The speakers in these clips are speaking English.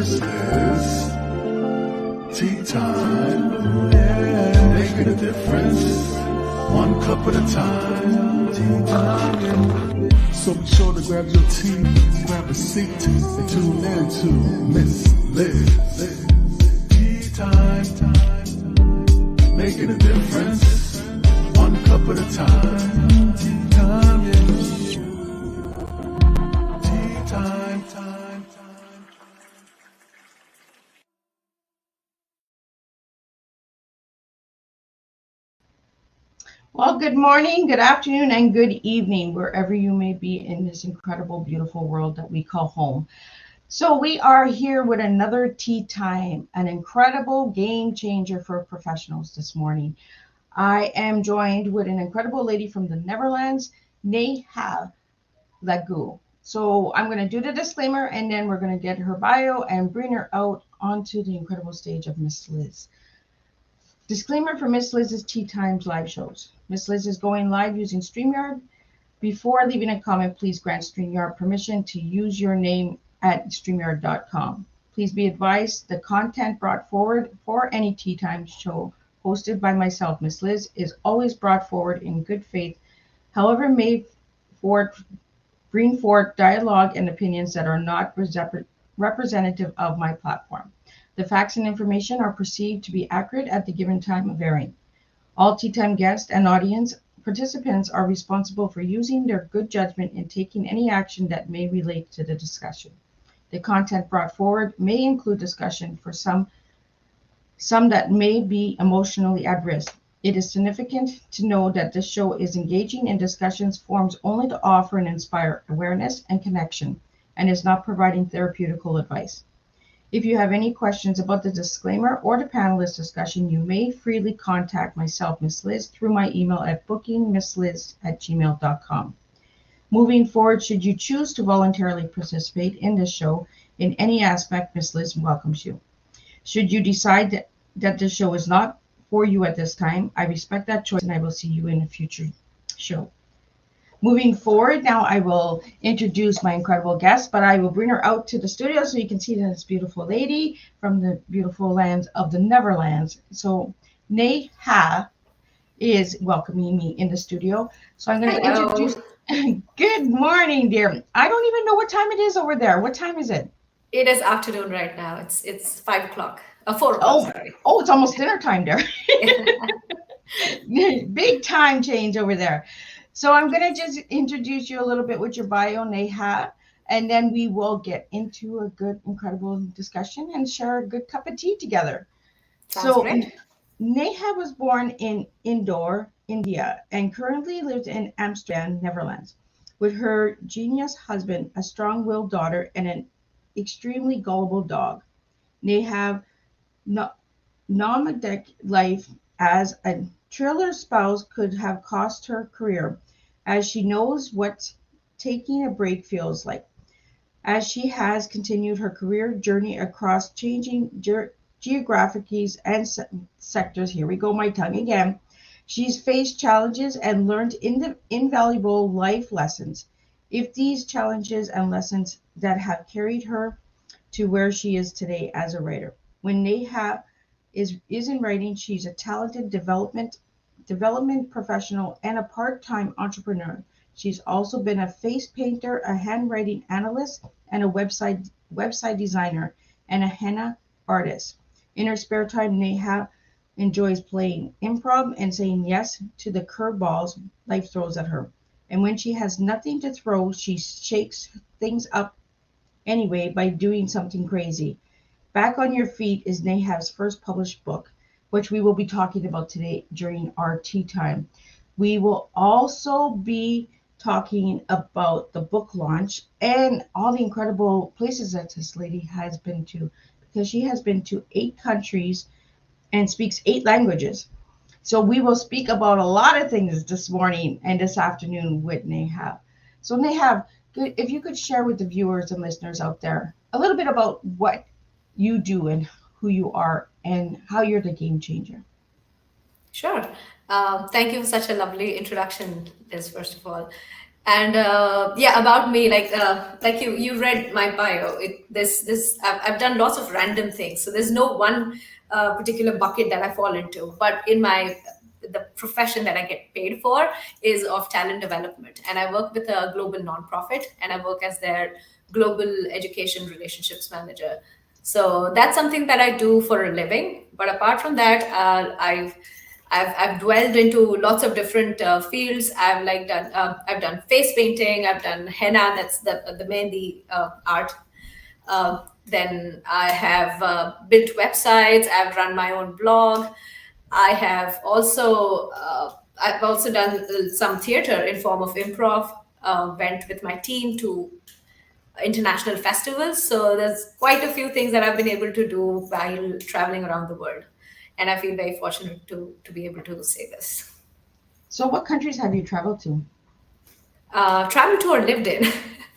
This is tea time. Yeah, making a difference. One cup at a time. Tea time. So be sure to grab your tea, grab a seat, and tune in to Miss Liz. Tea time. Making a difference. One cup at a time. Tea time. Tea time. Well, good morning, good afternoon, and good evening, wherever you may be in this incredible, beautiful world that we call home. So we are here with another tea time, an incredible game changer for professionals this morning. I am joined with an incredible lady from the Netherlands, Liz-Neha Lagoo. So I'm going to do the disclaimer, and then we're going to get her bio and bring her out onto the incredible stage of Miss Liz. Disclaimer for Miss Liz's Tea Times live shows. Miss Liz is going live using StreamYard. Before leaving a comment, please grant StreamYard permission to use your name at StreamYard.com. Please be advised the content brought forward for any Tea Times show hosted by myself, Miss Liz, is always brought forward in good faith, however may bring forth dialogue and opinions that are not representative of my platform. The facts and information are perceived to be accurate at the given time of airing. All Tea Time guests and audience participants are responsible for using their good judgment in taking any action that may relate to the discussion. The content brought forward may include discussion for some that may be emotionally at risk. It is significant to know that this show is engaging in discussions forms only to offer and inspire awareness and connection, and is not providing therapeutical advice. If you have any questions about the disclaimer or the panelist discussion, you may freely contact myself, Miss Liz, through my email at bookingmissliz@gmail.com. Moving forward, should you choose to voluntarily participate in this show in any aspect, Miss Liz welcomes you. Should you decide that this show is not for you at this time, I respect that choice and I will see you in a future show. Moving forward, now I will introduce my incredible guest, but I will bring her out to the studio so you can see this beautiful lady from the beautiful lands of the Netherlands. So Liz-Neha is welcoming me in the studio. So I'm going to introduce. Good morning, dear. I don't even know what time it is over there. What time is it? It is afternoon right now. It's 5 o'clock. 4 o'clock, sorry. Oh, it's almost dinner time there. Big time change over there. So I'm going to just introduce you a little bit with your bio, Liz-Neha, and then we will get into a good, incredible discussion and share a good cup of tea together. Sounds great. Liz-Neha was born in Indore, India, and currently lives in Amsterdam, Netherlands, with her genius husband, a strong-willed daughter, and an extremely gullible dog. Liz-Neha nomadic life as a thriller spouse could have cost her career, as she knows what taking a break feels like. As she has continued her career journey across changing geographies and sectors, here we go, my tongue again, she's faced challenges and learned invaluable life lessons. If these challenges and lessons that have carried her to where she is today as a writer. When Liz-Neha is in writing, she's a talented development professional and a part-time entrepreneur. She's also been a face painter, a handwriting analyst, and a website designer, and a henna artist. In her spare time, Liz-Neha enjoys playing improv and saying yes to the curveballs life throws at her. And when she has nothing to throw, she shakes things up anyway by doing something crazy. Back on Your Feet is Liz-Neha's first published book, which we will be talking about today during our tea time. We will also be talking about the book launch and all the incredible places that this lady has been to, because she has been to 8 countries and speaks 8 languages. So we will speak about a lot of things this morning and this afternoon with Liz-Neha. So Liz-Neha, if you could share with the viewers and listeners out there a little bit about what you do and who you are and how you're the game changer. Sure. Thank you for such a lovely introduction, Liz, first of all. And yeah, about me, like you read my bio. I've done lots of random things, so there's no one particular bucket that I fall into. But in my the profession that I get paid for is of talent development, and I work with a global nonprofit, and I work as their global education relationships manager. So that's something that I do for a living. But apart from that, I've dwelled into lots of different fields. I've done face painting. I've done henna. That's the mehndi art. Then I have built websites. I've run my own blog. I've also done some theater in form of improv. Went with my team to international festivals. So there's quite a few things that I've been able to do while traveling around the world. And I feel very fortunate to be able to say this. So what countries have you traveled to? Traveled to or lived in.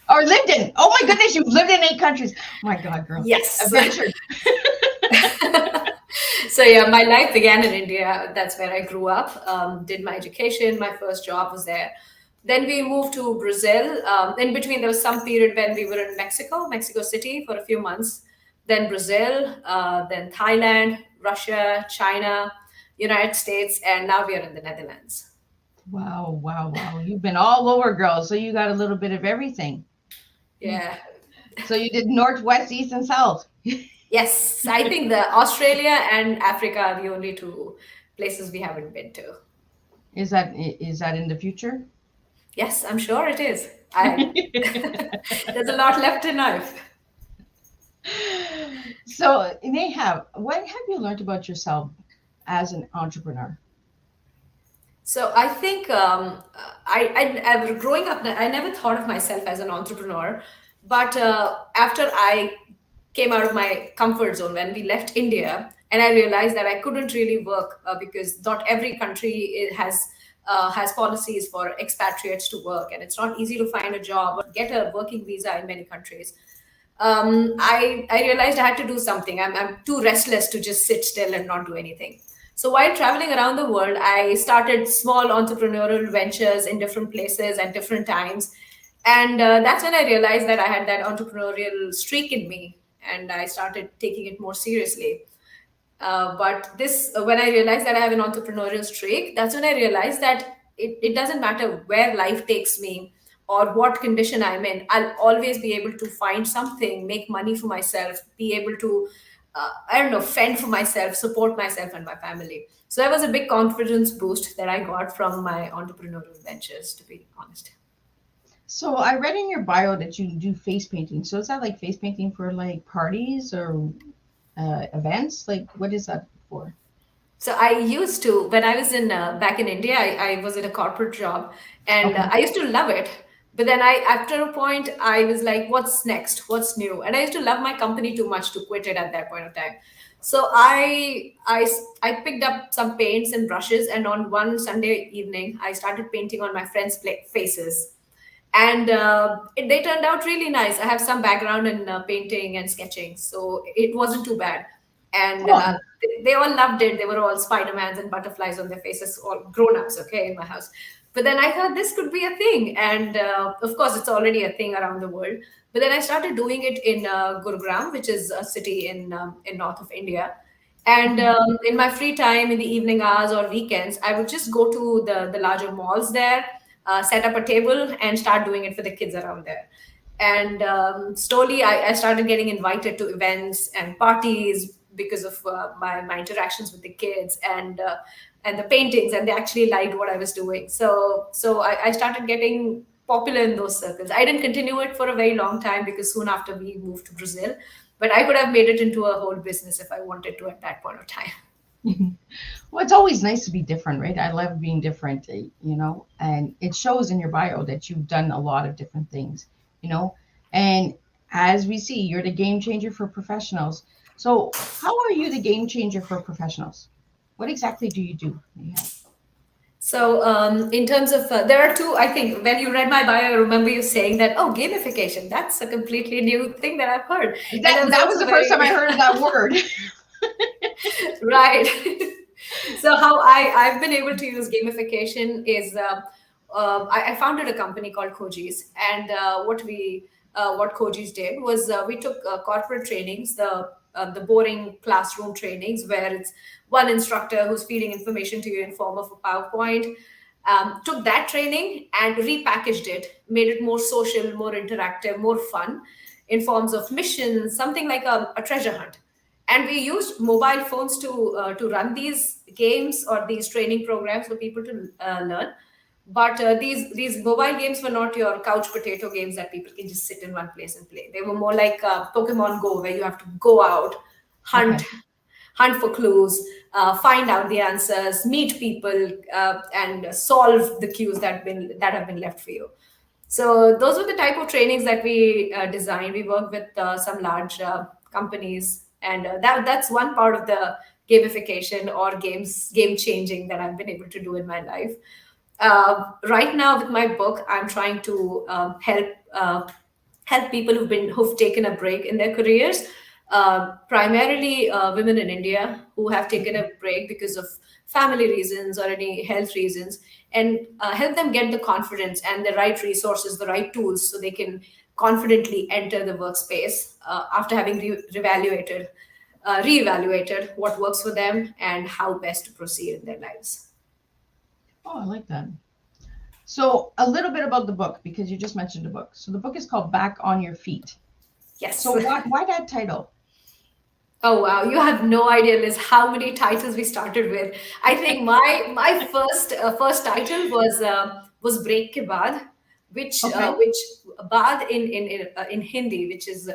Or lived in? Oh my goodness, you've lived in 8 countries. My God, girl. Yes. Adventure. So yeah, my life began in India. That's where I grew up. Did my education. My first job was there. Then we moved to Brazil. In between, there was some period when we were in Mexico City for a few months. Then Brazil, then Thailand, Russia, China, United States, and now we are in the Netherlands. Wow, wow, wow. You've been all over, girl. So you got a little bit of everything. Yeah. So you did northwest, east, and south. Yes, I think the Australia and Africa are the only two places we haven't been to. Is that in the future? Yes, I'm sure it is. There's a lot left in life. So, Neha, what have you learned about yourself as an entrepreneur? So I think growing up, I never thought of myself as an entrepreneur, but after I came out of my comfort zone when we left India, and I realized that I couldn't really work because not every country has policies for expatriates to work, and it's not easy to find a job or get a working visa in many countries. I realized I had to do something. I'm too restless to just sit still and not do anything. So while traveling around the world, I started small entrepreneurial ventures in different places at different times. And that's when I realized that I had that entrepreneurial streak in me, and I started taking it more seriously. When I realized that I have an entrepreneurial streak, that's when I realized that it doesn't matter where life takes me or what condition I'm in. I'll always be able to find something, make money for myself, be able to, I don't know, fend for myself, support myself and my family. So that was a big confidence boost that I got from my entrepreneurial ventures, to be honest. So I read in your bio that you do face painting. So is that like face painting for like parties or events? Like what is that for? So I used to, when I was in back in India, I was in a corporate job, and Okay. I used to love it. But then after a point, I was like, what's next? What's new? And I used to love my company too much to quit it at that point of time. So I picked up some paints and brushes, and on one Sunday evening, I started painting on my friends' faces, and they turned out really nice. I have some background in painting and sketching, so it wasn't too bad. And Oh, they all loved it. They were all Spider-Mans and butterflies on their faces, all grown-ups, okay, in my house. But then I thought this could be a thing, and of course, it's already a thing around the world. But then I started doing it in Gurugram, which is a city in north of India. And in my free time, in the evening hours or weekends, I would just go to the larger malls there, set up a table, and start doing it for the kids around there. And slowly, I started getting invited to events and parties because of my interactions with the kids and the paintings, and they actually liked what I was doing. So I started getting popular in those circles. I didn't continue it for a very long time because soon after we moved to Brazil, but I could have made it into a whole business if I wanted to at that point of time. well, it's always nice to be different, right? I love being different, and it shows in your bio that you've done a lot of different things, you know. And as we see, you're the game changer for professionals. So, how are you the game changer for professionals? What exactly do you do? Yeah. So, in terms of, there are two, I think, when you read my bio, I remember you saying that, oh, gamification, that's a completely new thing that I've heard. And I That was also the first time I very, heard of that word. right. So, how I've been able to use gamification is I founded a company called Koji's, and what Koji's did was we took corporate trainings, the boring classroom trainings where it's one instructor who's feeding information to you in form of a PowerPoint. Took that training and repackaged it, made it more social, more interactive, more fun, in forms of missions, something like a treasure hunt. And we used mobile phones to run these games or these training programs for people to learn. But these mobile games were not your couch potato games that people can just sit in one place and play. They were more like Pokemon Go, where you have to go out, hunt, Okay. hunt for clues, find out the answers, meet people, and solve the cues that have been left for you. So those were the type of trainings that we designed. We worked with some large companies, and that's one part of the gamification or game changing that I've been able to do in my life. Right now, with my book, I'm trying to help people who've taken a break in their careers, primarily women in India who have taken a break because of family reasons or any health reasons, and help them get the confidence and the right resources, the right tools, so they can confidently enter the workspace after having reevaluated what works for them and how best to proceed in their lives. Oh, I like that. So a little bit about the book, because you just mentioned the book. So the book is called Back on Your Feet. Yes. So why that title? Oh wow, you have no idea, Liz, how many titles we started with. I think my first title was Break Ke Baad, Okay. which Baad in Hindi, which is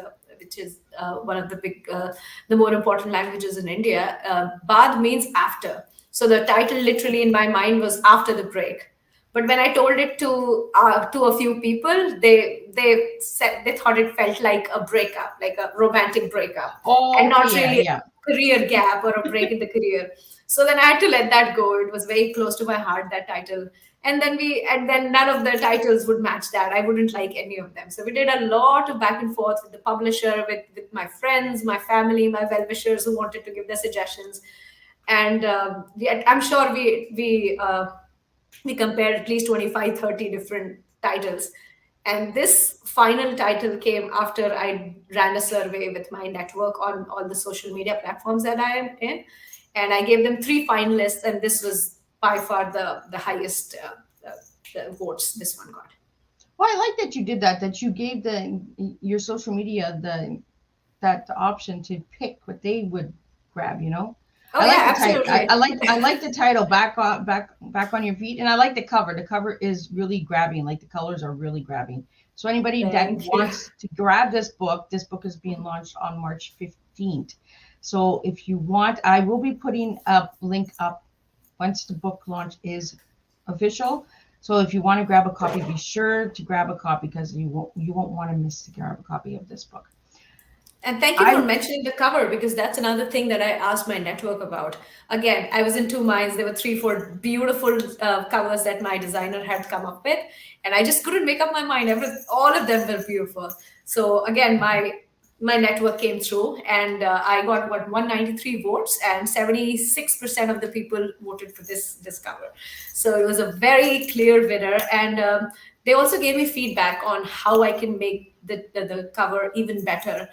one of the more important languages in India. Baad means after. So the title literally in my mind was After the Break. But when I told it to a few people, they said they thought it felt like a breakup, like a romantic breakup, and Oh, not yeah, really yeah. a career gap or a break in the career. So then I had to let that go. It was very close to my heart, that title. And then none of the titles would match that. I wouldn't like any of them. So we did a lot of back and forth with the publisher, with my friends, my family, my well-wishers who wanted to give their suggestions. And I'm sure we compared at least 25, 30 different titles. And this final title came after I ran a survey with my network on all the social media platforms that I am in. And I gave them three finalists, and this was by far the highest the votes this one got. Well, I like that you did that. That you gave your social media that option to pick what they would grab. Oh, I like yeah, the title. absolutely. I like the title, back on your feet, and I like the cover. The cover is really grabbing. Like the colors are really grabbing. So anybody that Thank you. wants to grab this book is being launched on March 15th. So if you want, I will be putting a link up once the book launch is official. So if you want to grab a copy, be sure to grab a copy, because you won't want to miss to grab a copy of this book. And thank you for I mentioning the cover, because that's another thing that I asked my network about. Again, I was in two minds. There were three, four beautiful covers that my designer had come up with, and I just couldn't make up my mind. All of them were beautiful. So again, my network came through, and I got 193 votes, and 76% of the people voted for this cover. So it was a very clear winner, and they also gave me feedback on how I can make the cover even better.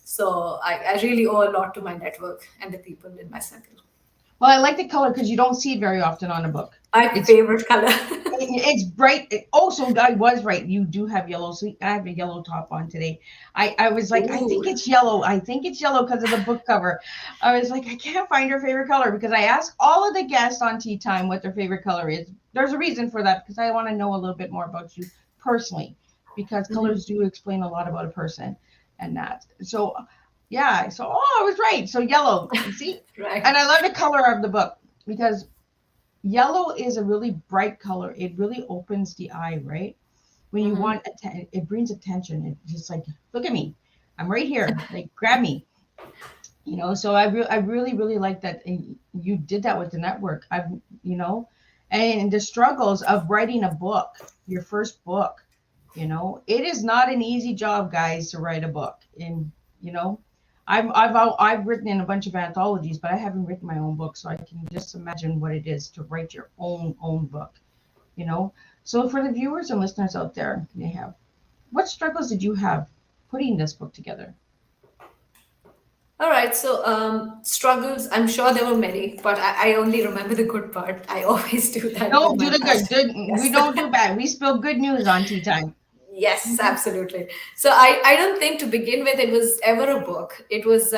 So I really owe a lot to my network and the people in my circle. Well, I like the color because you don't see it very often on a book. My It's favorite color. it's bright. Also, I was right. You do have yellow. So I have a yellow top on today. I was like, I think Ooh. it's yellow. I think it's yellow because of the book cover. I was like, I can't find her favorite color, because I asked all of the guests on Tea Time what their favorite color is. There's a reason for that, because I want to know a little bit more about you personally, because Mhm. colors do explain a lot about a person, and that. So yeah. So I was right. So yellow. You see, Right. and I love the color of the book, because yellow is a really bright color. It really opens the eye, right? When you Mhm. want it brings attention. It's just like, look at me, I'm right here, like grab me. So I really really like that, and you did that with the network. You know, and the struggles of writing a book, your first book. It is not an easy job, guys, to write a book. And you know, I've written in a bunch of anthologies, but I haven't written my own book, so I can just imagine what it is to write your own book. You know, So for the viewers and listeners out there, what struggles did you have putting this book together? All right, so struggles, I'm sure there were many, but I only remember the good part. I always do that No, with do my the good. past. We Yes. don't do bad. We spill good news on Tea Time. Yes, absolutely. So I don't think to begin with it was ever a book. It was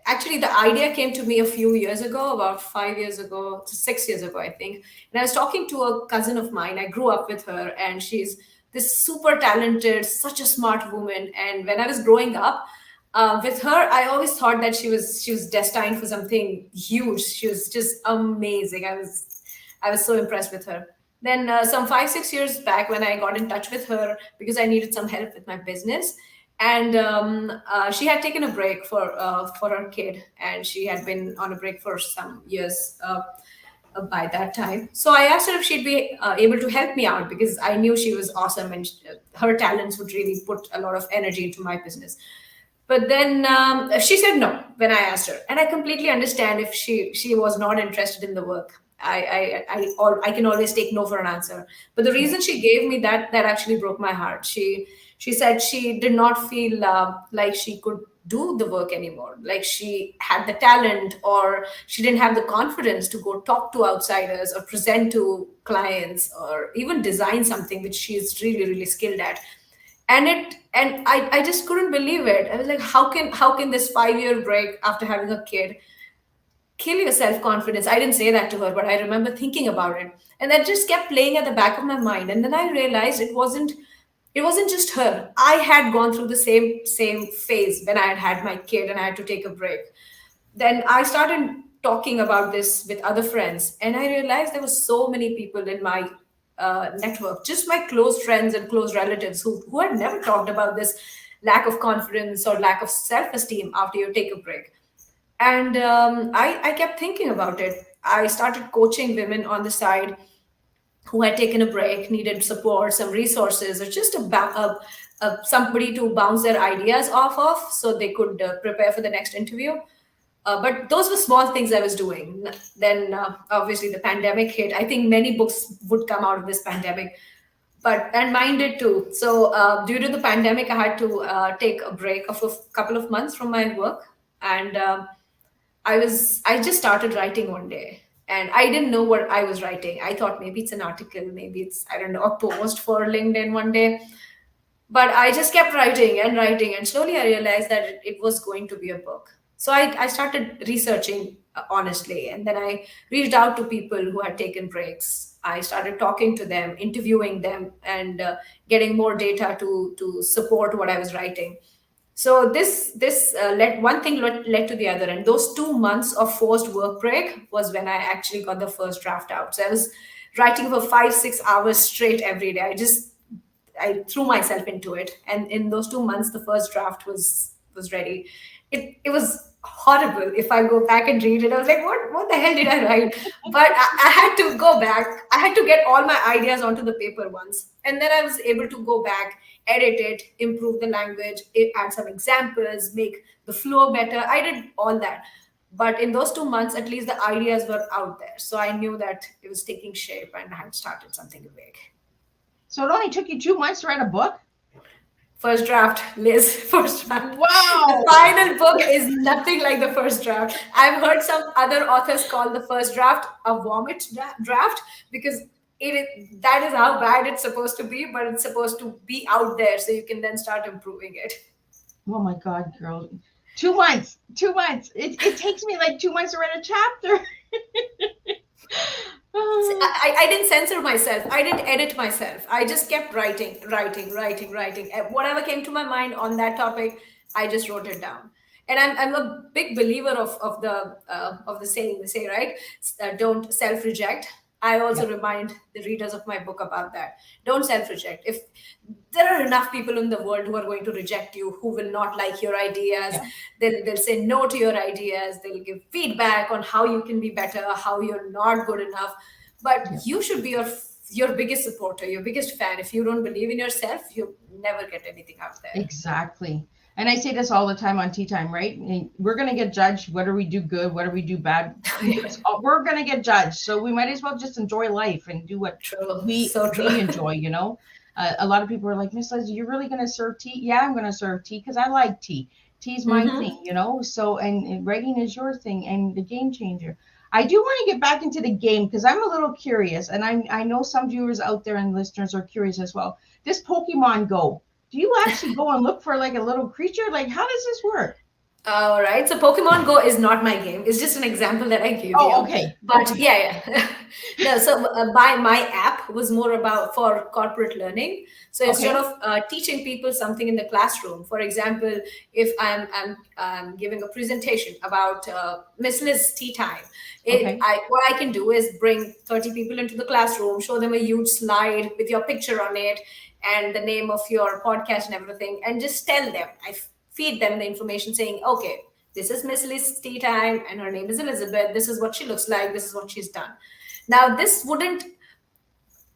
actually the idea came to me a few years ago, about 5 years ago, 6 years ago, I think. And I was talking to a cousin of mine. I grew up with her, and she's this super talented, such a smart woman. And when I was growing up with her, I always thought that she was destined for something huge. She was just amazing. I was so impressed with her. Then some 5 6 years back, when I got in touch with her because I needed some help with my business, and she had taken a break for her kid, and she had been on a break for some years by that time. So I asked her if she'd be able to help me out because I knew she was awesome, and her talents would really put a lot of energy into my business. But then she said no when I asked her, and I completely understand if she was not interested in the work. I can always take no for an answer. But the reason she gave me that actually broke my heart. She said she did not feel like she could do the work anymore, like she had the talent or she didn't have the confidence to go talk to outsiders or present to clients or even design something which she's really really skilled at. And I just couldn't believe it. I was like, how can this 5 year break after having a kid kill your self-confidence? I didn't say that to her, but I remember thinking about it, and that just kept playing at the back of my mind. And then I realized it wasn't just her. I had gone through the same phase when I had had my kid and I had to take a break. Then I started talking about this with other friends, and I realized there were so many people in my network, just my close friends and close relatives, who had never talked about this lack of confidence or lack of self-esteem after you take a break. And I kept thinking about it. I started coaching women on the side who had taken a break, needed support, some resources, or just somebody to bounce their ideas off of so they could prepare for the next interview. But those were small things I was doing. Then, obviously, the pandemic hit. I think many books would come out of this pandemic, but and mine did too. So, due to the pandemic, I had to take a break of a couple of months from my work, and I just started writing one day, and I didn't know what I was writing. I thought maybe it's an article, maybe it's, I don't know, a post for LinkedIn one day. But I just kept writing and writing, and slowly I realized that it was going to be a book. So I started researching honestly, and then I reached out to people who had taken breaks. I started talking to them, interviewing them, and getting more data to support what I was writing. So this led one thing led to the other, and those 2 months of forced work break was when I actually got the first draft out. So I was writing for 5 6 hours straight every day. I threw myself into it, and in those 2 months, the first draft was ready. It was horrible. If I go back and read it, I was like, what the hell did I write? But I had to go back. I had to get all my ideas onto the paper once, and then I was able to go back, edit it, improve the language, add some examples, make the flow better. I did all that. But in those 2 months, at least the ideas were out there. So I knew that it was taking shape and I had started something big. So it only took you 2 months to write a book? First draft, Liz. First draft. Wow. The final book is nothing like the first draft. I've heard some other authors call the first draft a vomit draft because that is how bad it's supposed to be, but it's supposed to be out there so you can then start improving it. Oh my God, girl. 2 months. 2 months. It takes me like 2 months to write a chapter. I didn't censor myself. I didn't edit myself. I just kept writing. And whatever came to my mind on that topic, I just wrote it down. And I'm a big believer of the saying they say, right? Don't self reject. I also remind the readers of my book about that. Don't self reject. If there are enough people in the world who are going to reject you, who will not like your ideas, they'll say no to your ideas, they'll give feedback on how you can be better, how you're not good enough. But you should be your biggest supporter, your biggest fan. If you don't believe in yourself, you'll never get anything out there. Exactly. And I say this all the time on Tea Time, right? And we're going to get judged whether we do good, whether we do bad. We're going to get judged. So we might as well just enjoy life and do what True. we So true. enjoy, you know? A lot of people are like, Miss Liz, you're really going to serve tea? Yeah, I'm going to serve tea because I like tea. Tea's my Hmm. thing, you know? So, and writing is your thing and the game changer. I do want to get back into the game because I'm a little curious, and I know some viewers out there and listeners are curious as well. This Pokemon Go, do you actually go and look for like a little creature? Like, how does this work? All right. So Pokemon Go is not my game. It's just an example that I give Oh, you. okay. But Okay. yeah, yeah. No, so my app was more about for corporate learning. So instead Okay. of teaching people something in the classroom, for example, if I'm giving a presentation about Miss Liz tea time, Okay. what I can do is bring 30 people into the classroom, show them a huge slide with your picture on it and the name of your podcast and everything, and just tell them. Feed them the information saying, okay, this is Miss Liz tea time and her name is Elizabeth. This is what she looks like. This is what she's done. Now, this wouldn't,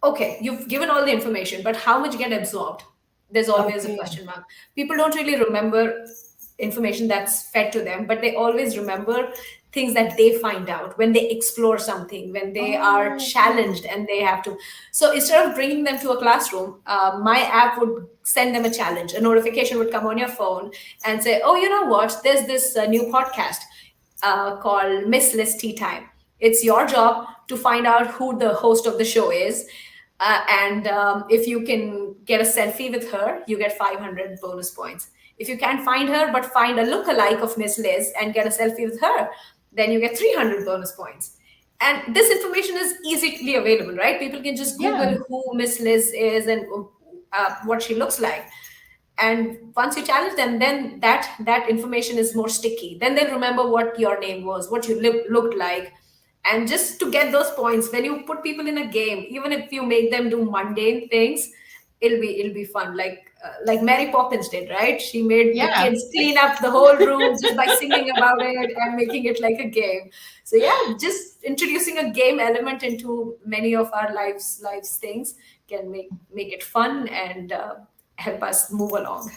okay, you've given all the information, but how much get absorbed? There's always a Okay. question mark. People don't really remember information that's fed to them, but they always remember things that they find out when they explore something, when they are Oh, okay. challenged and they have to. So instead of bringing them to a classroom, my app would send them a challenge. A notification would come on your phone and say, oh, you know what? There's this new podcast called Miss Liz Tea Time. It's your job to find out who the host of the show is. And if you can get a selfie with her, you get 500 bonus points. If you can't find her, but find a lookalike of Miss Liz and get a selfie with her, then you get 300 bonus points. And this information is easily available, right? People can just Yeah. Google who Miss Liz is and what she looks like. And once you challenge them, then that information is more sticky. Then they'll remember what your name was, what you looked like. And just to get those points, when you put people in a game, even if you make them do mundane things, it'll be fun. Like Mary Poppins did, right? She made the Yeah. kids clean up the whole room just by singing about it and making it like a game. So yeah, just introducing a game element into many of our lives things can make it fun and help us move along.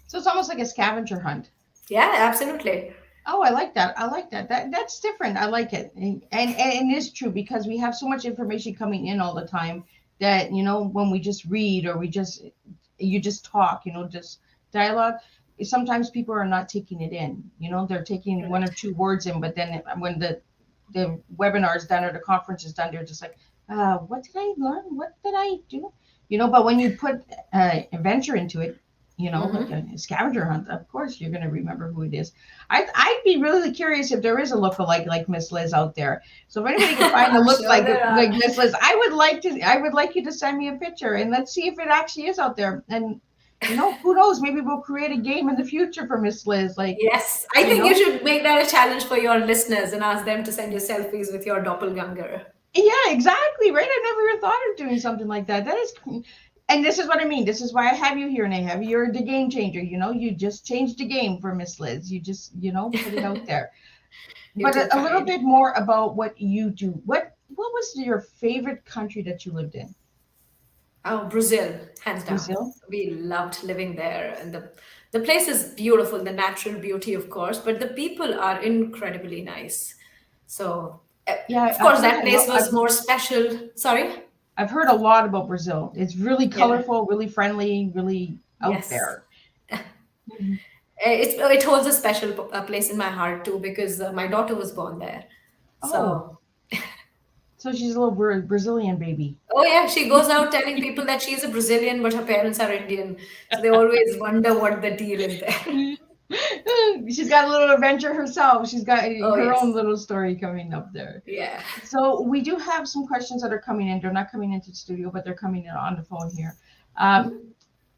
So it's almost like a scavenger hunt. Yeah, absolutely. Oh, I like that. I like that. That's different. I like it. And it is true because we have so much information coming in all the time that, you know, when we just read or you just talk, you know, just dialogue, sometimes people are not taking it in. You know, they're taking one or two words in, but then when the webinar is done or the conference is done, they're just like, what did I learn? What did I do? You know, but when you put adventure into it, you know, like Hmm. a scavenger hunt, of course you're going to remember who it is. I'd be really curious if there is a lookalike like Miss Liz out there. So if anybody can find a I'm look sure there are. like Miss Liz, I would like you to send me a picture and let's see if it actually is out there. And you know, who knows? Maybe we'll create a game in the future for Miss Liz. Like, Yes, I you think you know, should make that a challenge for your listeners and ask them to send you selfies with your doppelganger. yeah, exactly. Right. I never even thought of doing something like that. That is, and this is what I mean. This is why I have you here, and I have you. You're the game changer. You know, you just changed the game for Miss Liz. You just, you know, put it out there. You're But too a little kind. bit more about what you do. What was your favorite country that you lived in? Oh, Brazil, hands down. Brazil? We loved living there, and the place is beautiful, the natural beauty, of course, but the people are incredibly nice. So, Yeah, of I've course, heard that a place lot. was more special. Sorry? I've heard a lot about Brazil. It's really Yeah. colorful, really friendly, really out Yes. there. Mhm. It holds a special place in my heart too because my daughter was born there. Oh, So, so she's a little Brazilian baby. oh yeah, she goes out telling people that she's a Brazilian, but her parents are Indian. So they always wonder what the deal is there. She's got a little adventure herself. She's got Oh her own yes, little story coming up there. yeah. So we do have some questions that are coming in. They're not coming into the studio, but they're coming in on the phone here. Mhm.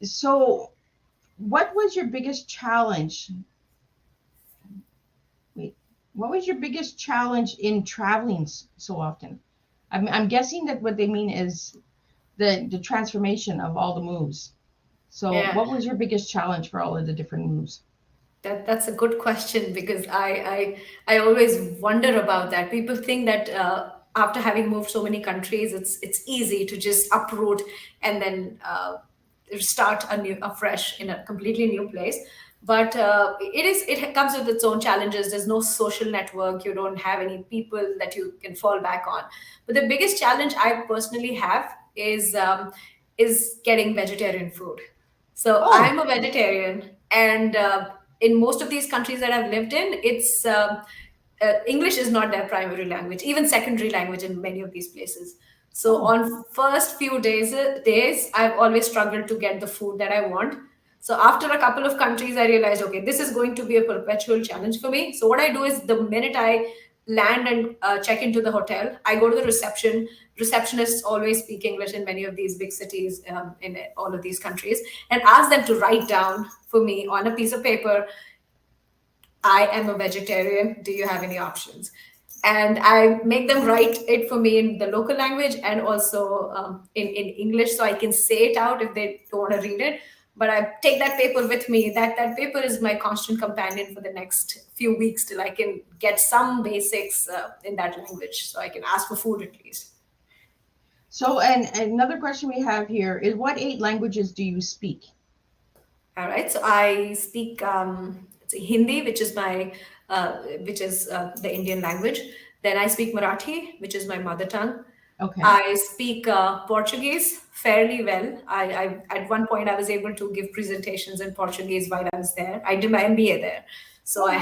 So what was your biggest challenge? Wait, what was your biggest challenge in traveling so often? I'm guessing that what they mean is the transformation of all the moves. So Yeah, what was your biggest challenge for all of the different moves? that's a good question because I always wonder about that. People think that after having moved so many countries, it's easy to just uproot and then start afresh in a completely new place. But it comes with its own challenges. There's no social network. You don't have any people that you can fall back on. But the biggest challenge I personally have is getting vegetarian food. So Oh, I'm a vegetarian, and in most of these countries that I've lived in, it's English is not their primary language, even secondary language in many of these places. So oh. on first few days, I've always struggled to get the food that I want. So after a couple of countries, I realized, okay, this is going to be a perpetual challenge for me. So what I do is the minute I land and check into the hotel, I go to the reception. Receptionists always speak English in many of these big cities, in all of these countries, and ask them to write down for me on a piece of paper, I am a vegetarian. Do you have any options? And I make them write it for me in the local language and also in English, so I can say it out if they don't want to read it. But I take that paper with me. That paper is my constant companion for the next few weeks till I can get some basics in that language, so I can ask for food at least. So, and another question we have here is, what 8 languages do you speak? All right. So I speak Hindi, which is the Indian language. Then I speak Marathi, which is my mother tongue. Okay. I speak Portuguese fairly well. At one point I was able to give presentations in Portuguese while I was there. I did my MBA there, so Oh, wow.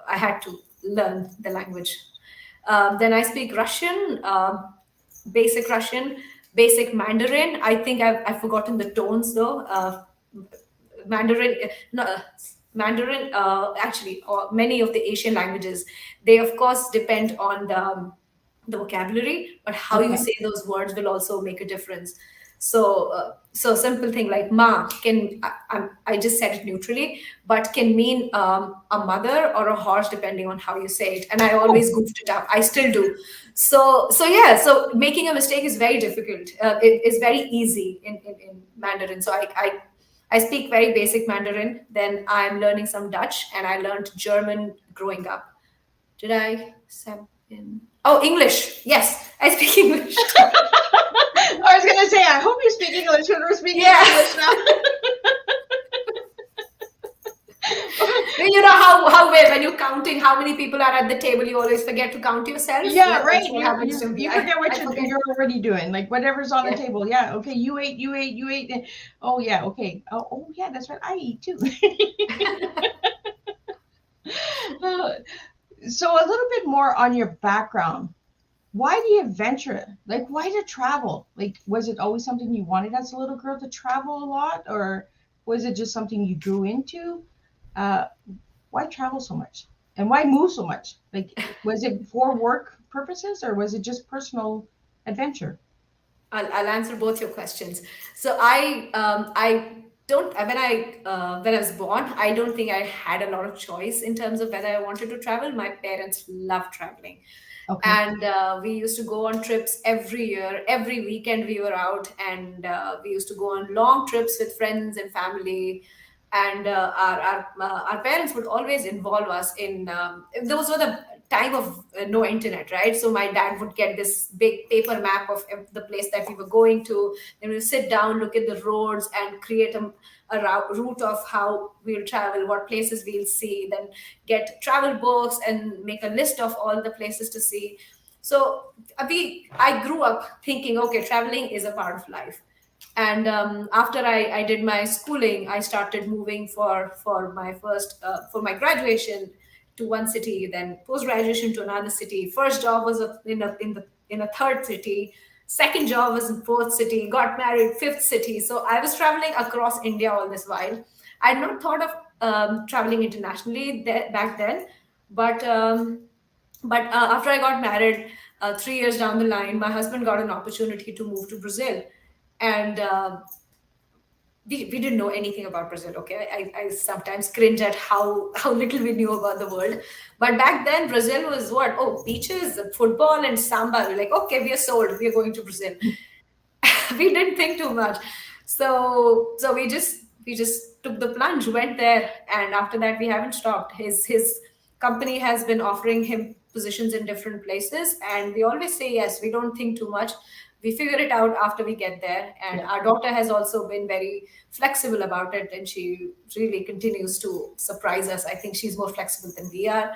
I had to learn the language. Then I speak Russian, basic Russian, basic Mandarin. I think I've forgotten the tones though. Mandarin, no, Mandarin. Actually, or many of the Asian languages, they of course depend on the vocabulary, but how you Okay. say those words will also make a difference. So simple thing like ma can I just said it neutrally, but can mean a mother or a horse depending on how you say it. And I Oh, always goofed it up. I still do. So yeah. So making a mistake is very difficult. It is very easy in Mandarin. So I speak very basic Mandarin. Then I'm learning some Dutch, and I learned German growing up. Did I? Seven. Oh, English. Yes, I speak English. I was gonna say, I hope you speak English when we're speaking Yeah. English now. You know how when you're counting how many people are at the table, you always forget to count yourself. Yeah, right. That's what You happens you to me. you forget what I forget. you're already doing. Like whatever's on the Yeah. table. Yeah. Okay. You ate. You ate. You ate. Oh yeah. Okay. Oh yeah. That's right. I eat too. Uh, so a little bit more on your background. Why do you venture? Like, why to travel? Like, was it always something you wanted as a little girl to travel a lot, or was it just something you grew into? Uh, why travel so much, and why move so much? Like, was it for work purposes, or was it just personal adventure? I'll answer both your questions. So I don't when I was born, I don't think I had a lot of choice in terms of whether I wanted to travel. My parents loved traveling, Okay. and we used to go on trips every year. Every weekend we were out, and we used to go on long trips with friends and family. And our parents would always involve us in those were the time of no internet, right? So my dad would get this big paper map of the place that we were going to. Then we'll sit down, look at the roads, and create a route of how we'll travel, what places we'll see, then get travel books and make a list of all the places to see. So I grew up thinking, okay, traveling is a part of life. And after I did my schooling, I started moving for my first for my graduation to one city, then post graduation to another city. First job was in a third city. Second job was in fourth city. Got married, fifth city. So I was traveling across India all this while. I had not thought of traveling internationally back then, but after I got married, 3 years down the line, my husband got an opportunity to move to Brazil, and we didn't know anything about Brazil. Okay, I sometimes cringe at how little we knew about the world. But back then, Brazil was what? Oh, beaches, football, and samba. We're like, okay, we are sold. We are going to Brazil. We didn't think too much. So we just took the plunge, went there, and after that we haven't stopped. His company has been offering him positions in different places, and we always say yes. We don't think too much. we figure it out after we get there. And Yeah. our daughter has also been very flexible about it, and she really continues to surprise us. I think she's more flexible than we are.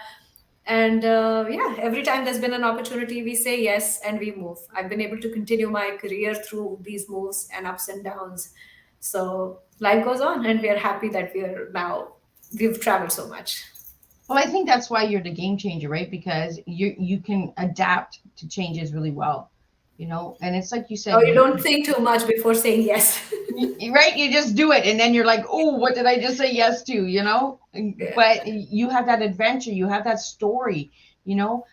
And yeah, every time there's been an opportunity, we say yes and we move. I've been able to continue my career through these moves and ups and downs. So life goes on, and we are happy that we've traveled so much. Well, I think that's why you're the game changer, right? Because you can adapt to changes really well, And it's like you Oh, said, you don't think too much before saying yes. right? You just do it, and then you're like, oh, what did I just say yes to? Yeah. But you have that adventure, you have that story, you know.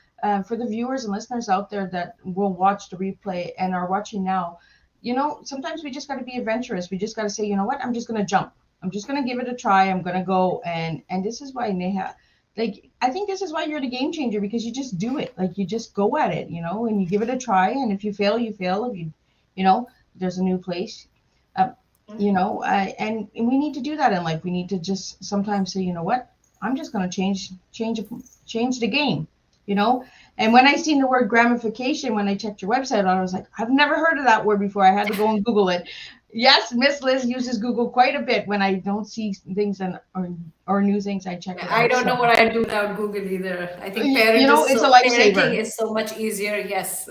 For the viewers and listeners out there that will watch the replay and are watching now, sometimes we just got to be adventurous. We just got to say, you know what? I'm just gonna jump. I'm just gonna give it a try. I'm gonna go, and this is why Neha. Like, I think this is why you're the game changer, because you just do it. Like, you just go at it, and you give it a try. And if you fail, you fail. If there's a new place. Uh, and we need to do that in life. We need to just sometimes say, you know what, I'm just going to change the game, And when I seen the word gamification, when I checked your website out, I was like, I've never heard of that word before. I had to go and Google it. Yes, Miss Liz uses Google quite a bit when I don't see things or new things. I check it out. I don't know what I'd do without Google either. I think it's a lifesaver. parenting is so much easier. Yes.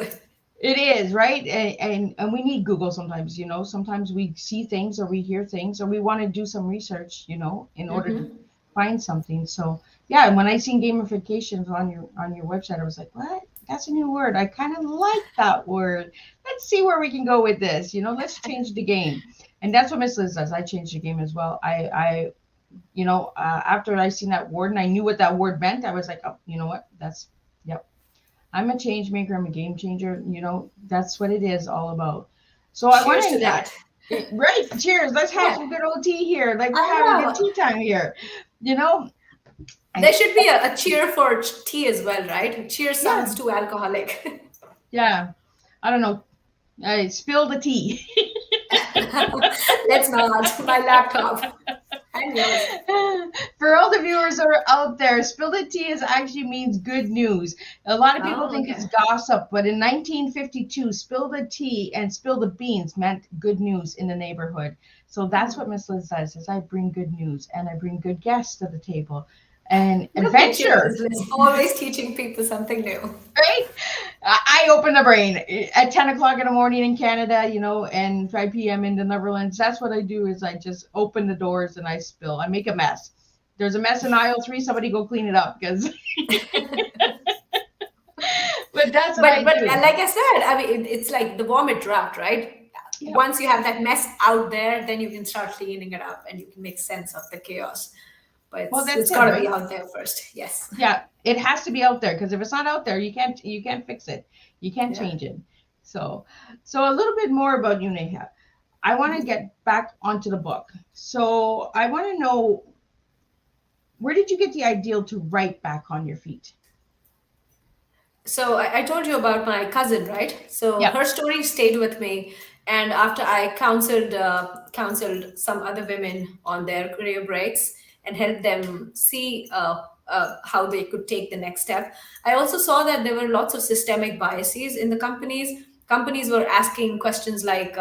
It is, right? And we need Google sometimes, Sometimes we see things or we hear things or we want to do some research, in order to find something. So yeah, and when I seen gamifications on your website, I was like, what? That's a new word. I kind of like that word. Let's see where we can go with this. Let's change the game. And that's what Miss Liz does. I changed the game as well. After I seen that word and I knew what that word meant, I was like, oh, you know what? Yep. I'm a change maker. I'm a game changer. That's what it is all about. So I want to that. Right. Cheers. Let's have some good old tea here. Like we're having good tea time here. There should be a cheer for tea as well, right? Cheer sounds too alcoholic. Yeah. I don't know. I spill the tea. Let's not. My laptop. For all the viewers that are out there, spill the tea actually means good news. A lot of people think it's gossip, but in 1952, spill the tea and spill the beans meant good news in the neighborhood. So that's what Miss Liz says, is I bring good news and I bring good guests to the table. And adventure. Always teaching people something new. Right? I open the brain at 10 o'clock in the morning in Canada, and 5 p.m. in the Netherlands. That's what I do, is I just open the doors and I spill. I make a mess. There's a mess in aisle 3. Somebody go clean it up, because. But that's what I do. But like I said, I mean, it's like the vomit draft, right? Yeah. Once you have that mess out there, then you can start cleaning it up and you can make sense of the chaos. But it's got to be out there first. Yes. Yeah, it has to be out there, because if it's not out there, you can't fix it. You can't change it. So a little bit more about you, Neha. I want to get back onto the book. So I want to know, where did you get the idea to write Back on Your Feet? So I told you about my cousin, right? So her story stayed with me. And after I counseled some other women on their career breaks and helped them see how they could take the next step, I also saw that there were lots of systemic biases in the companies. Companies were asking questions like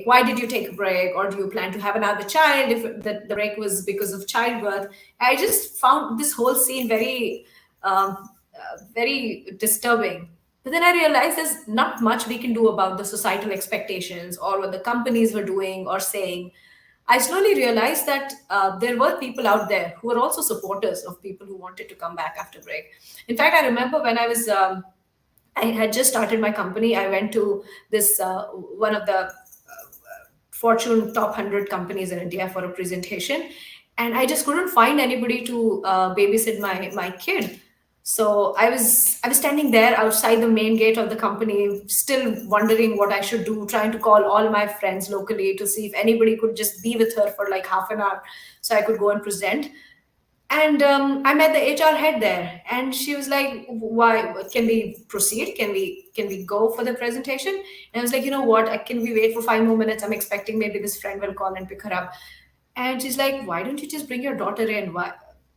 why did you take a break, or do you plan to have another child if the break was because of childbirth? I just found this whole scene very disturbing. But then I realized there's not much we can do about the societal expectations or what the companies were doing or saying. I slowly realized that there were people out there who were also supporters of people who wanted to come back after break. In fact, I remember when I was, I had just started my company. I went to this, one of the Fortune top 100 companies in India for a presentation. And I just couldn't find anybody to babysit my kid. So I was standing there outside the main gate of the company, still wondering what I should do, trying to call all my friends locally to see if anybody could just be with her for like half an hour so I could go and present. And I met the HR head there, and she was like, "Why? Can we proceed? Can we go for the presentation?" And I was like, "You know what? Can we wait for 5 more minutes? I'm expecting maybe this friend will call and pick her up." And she's like, "Why don't you just bring your daughter in?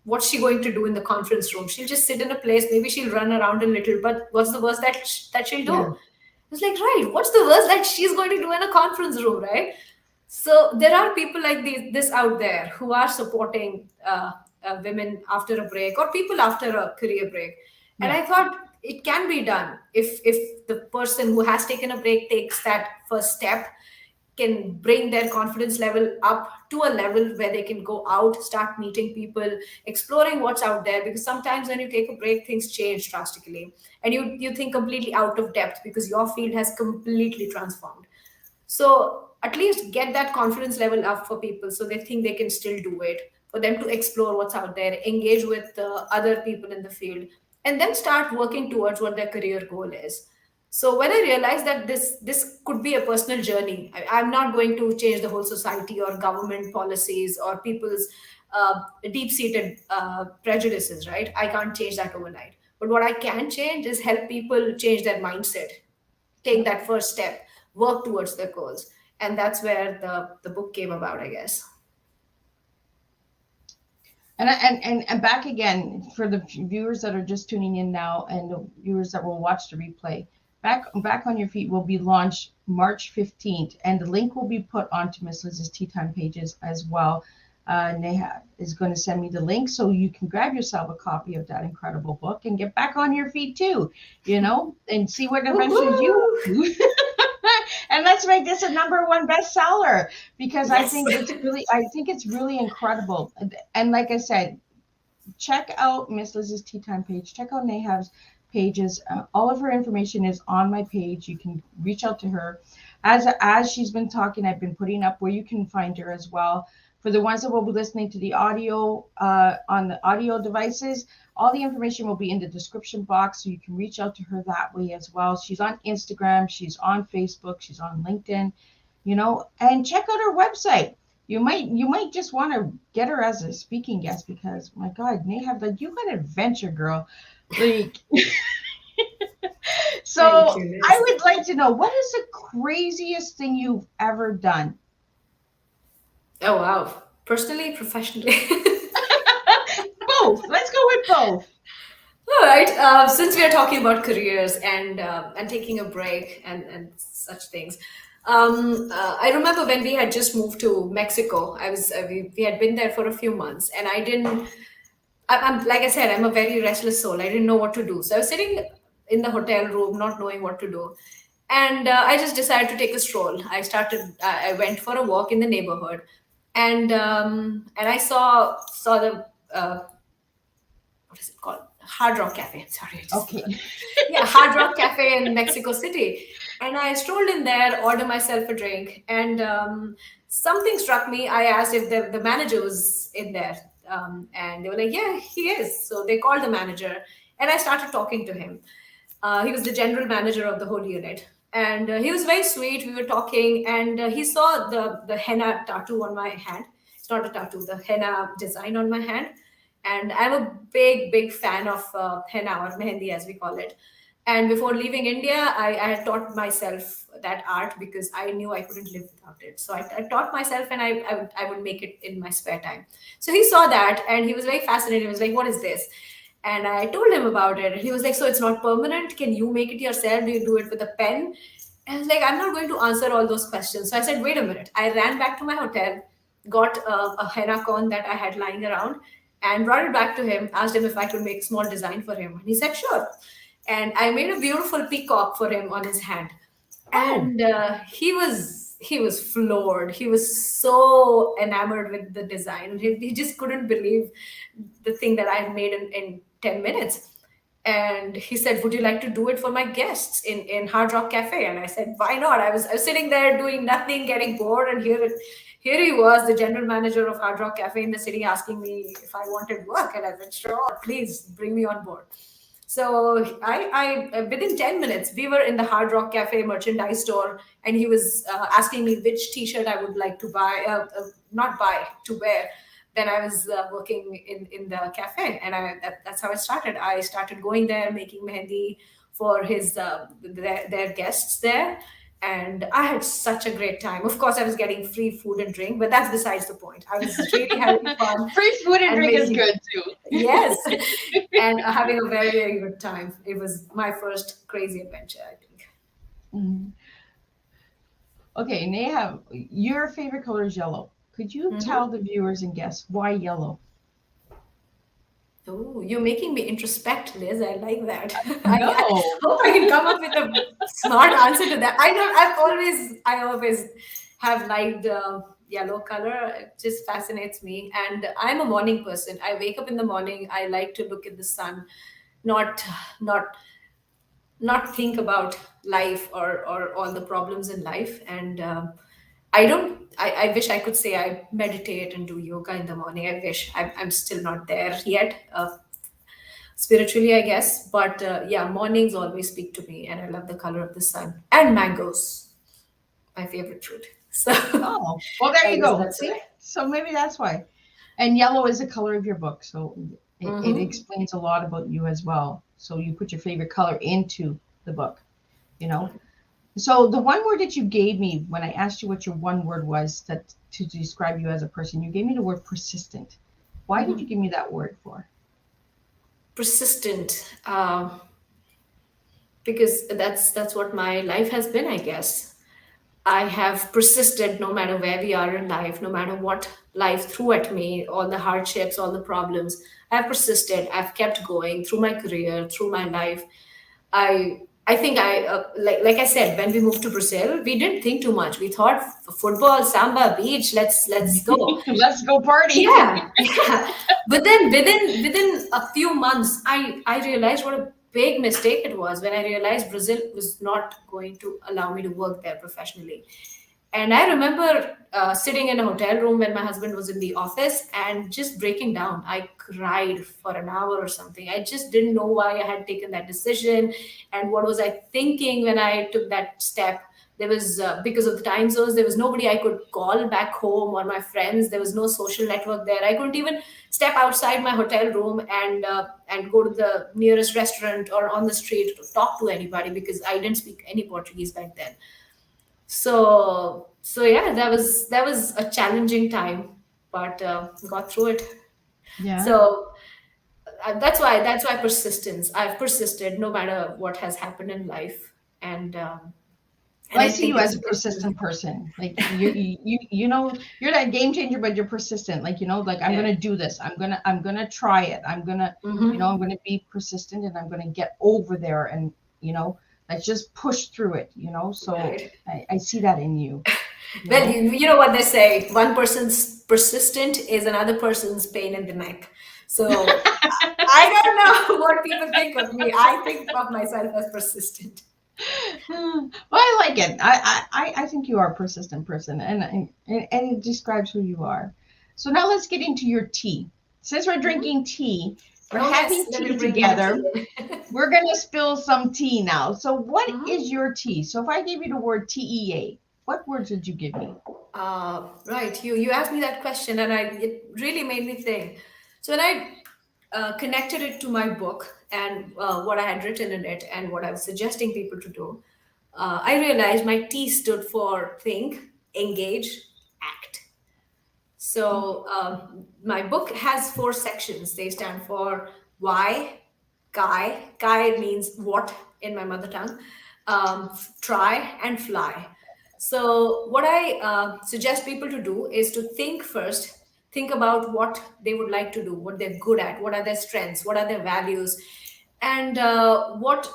What's she going to do in the conference room? She'll just sit in a place. Maybe she'll run around a little, but what's the worst that she'll do?" Yeah. I was like, right, what's the worst that she's going to do in a conference room, right? So there are people like this out there who are supporting women after a break or people after a career break. And Yeah. I thought it can be done if the person who has taken a break takes that first step, can bring their confidence level up to a level where they can go out, start meeting people, exploring what's out there. Because sometimes when you take a break, things change drastically, and you think completely out of depth because your field has completely transformed. So at least get that confidence level up for people so they think they can still do it, for them to explore what's out there, engage with other people in the field, and then start working towards what their career goal is. So when I realized that this could be a personal journey, I'm not going to change the whole society or government policies or people's deep-seated prejudices, right? I can't change that overnight. But what I can change is help people change their mindset, take that first step, work towards their goals. And that's where the book came about, I guess. And back again for the viewers that are just tuning in now, and the viewers that will watch the replay. Back on Your Feet will be launched March 15th, and the link will be put onto Miss Liz's Tea Time pages as well. Neha is going to send me the link so you can grab yourself a copy of that incredible book and get back on your feet too, and see what adventures you do. And let's make this a #1 bestseller, because Yes. I think it's really incredible. And like I said, check out Miss Liz's Tea Time page. Check out Neha's pages. All of her information is on my page. You can reach out to her. As she's been talking, I've been putting up where you can find her as well. For the ones that will be listening to the audio on the audio devices, all the information will be in the description box, so you can reach out to her that way as well. She's on Instagram, she's on Facebook, she's on LinkedIn, and check out her website. You might just want to get her as a speaking guest, because my God, Neha, like, you got an adventure, girl. Like, so Thank you, Liz. I would like to know, what is the craziest thing you've ever done? Oh, wow. Personally, professionally. Both. Let's go with both. All right. Since we are talking about careers and taking a break and such things, I remember when we had just moved to Mexico. We had been there for a few months, and I didn't. I'm like I said, I'm a very restless soul. I didn't know what to do, so I was sitting in the hotel room, not knowing what to do, and I just decided to take a stroll. I went for a walk in the neighborhood, and I saw the what is it called? Hard Rock Cafe. Sorry, I just Okay. yeah, Hard Rock Cafe in Mexico City. And I strolled in there, ordered myself a drink, and something struck me. I asked if the manager was in there, and they were like, "Yeah, he is." So they called the manager, and I started talking to him. He was the general manager of the whole unit, and he was very sweet. We were talking, and he saw the henna tattoo on my hand. It's not a tattoo, the henna design on my hand. And I'm a big fan of henna, or mehendi as we call it. And before leaving India, I had taught myself that art because I knew I couldn't live without it. So I taught myself, and I would make it in my spare time. So he saw that, and he was very fascinated. He was like, "What is this?" And I told him about it. And he was like, "So it's not permanent? Can you make it yourself? Do you do it with a pen?" And I was like, "I'm not going to answer all those questions." So I said, "Wait a minute." I ran back to my hotel, got a henna cone that I had lying around, and brought it back to him, asked him if I could make a small design for him. And he said, "Sure." And I made a beautiful peacock for him on his hand. And he was floored. He was so enamored with the design. He just couldn't believe the thing that I had made in 10 minutes. And he said, "Would you like to do it for my guests in Hard Rock Cafe?" And I said, "Why not?" I was sitting there doing nothing, getting bored, and here he was, the general manager of Hard Rock Cafe in the city, asking me if I wanted work. And I said, "Sure, please bring me on board." So I within 10 minutes, we were in the Hard Rock Cafe merchandise store, and he was asking me which T-shirt I would like to buy, not buy, to wear when I was working in the cafe. And that's how I started. I started going there, making mehendi for their guests there. And I had such a great time. Of course, I was getting free food and drink, but that's besides the point. I was really having fun. Free food and drink is making- good too. Yes, and having a very, very good time. It was my first crazy adventure, I think. Mhm. Okay, Neha, your favorite color is yellow. Could you tell the viewers and guests why yellow? Oh, you're making me introspect, Liz. I like that. I No. hope I can come up with a smart answer to that. I don't. I always have liked yellow color. It just fascinates me. And I'm a morning person. I wake up in the morning. I like to look at the sun, not not not think about life or all the problems in life. And I don't. I wish I could say I meditate and do yoga in the morning. I wish I'm still not there yet. Spiritually, I guess. But yeah, mornings always speak to me, and I love the color of the sun and mangoes, my favorite fruit. So Oh, well, there I you guess go. that's See? why. So maybe that's why. And yellow is the color of your book. So it Mm-hmm. explains a lot about you as well. So you put your favorite color into the book, you know? So the one word that you gave me when I asked you what your one word was that to describe you as a person, you gave me the word persistent. Why did you give me that word for? Persistent, because that's what my life has been, I guess. I have persisted no matter where we are in life, no matter what life threw at me, all the hardships, all the problems. I've persisted. I've kept going through my career, through my life. I think like I said, when we moved to Brazil, we didn't think too much. We thought football, samba, beach, let's go. Let's go party. Yeah, yeah. But then within a few months, I realized what a big mistake it was when I realized Brazil was not going to allow me to work there professionally. And I remember sitting in a hotel room when my husband was in the office and just breaking down. I cried for an hour or something. I just didn't know why I had taken that decision and what was I thinking when I took that step. There was, because of the time zones, there was nobody I could call back home or my friends. There was no social network there. I couldn't even step outside my hotel room and go to the nearest restaurant or on the street to talk to anybody because I didn't speak any Portuguese back then. So yeah, that was a challenging time, but got through it. Yeah. So that's why persistence. I've persisted no matter what has happened in life, and um, and Well, I I see think you as it's a good to, persistent person. Like you know, you're that game changer, but you're persistent. Like, you know, like I'm yeah. gonna do this. I'm gonna try it. I'm gonna be persistent and I'm gonna get over there and like just push through it, So Right. I see that in you, you Well, know. you know what they say: one person's persistent is another person's pain in the neck. So I don't know what people think of me. I think of myself as persistent. Well, I like it. I think you are a persistent person, and it describes who you are. So now let's get into your tea. Since we're drinking tea, we're Oh yes, having let me tea bring in the together. tea. We're gonna spill some tea now. So what Mhm. is your tea? So if I gave you the word TEA, what words would you give me? Right. You asked me that question, and it really made me think. So when I connected it to my book and what I had written in it and what I was suggesting people to do, I realized my T stood for think, engage, act. So my book has four sections. They stand for why, Kai. Kai means what in my mother tongue. Try and fly. So what I suggest people to do is to think first. Think about what they would like to do, what they're good at, what are their strengths, what are their values, and what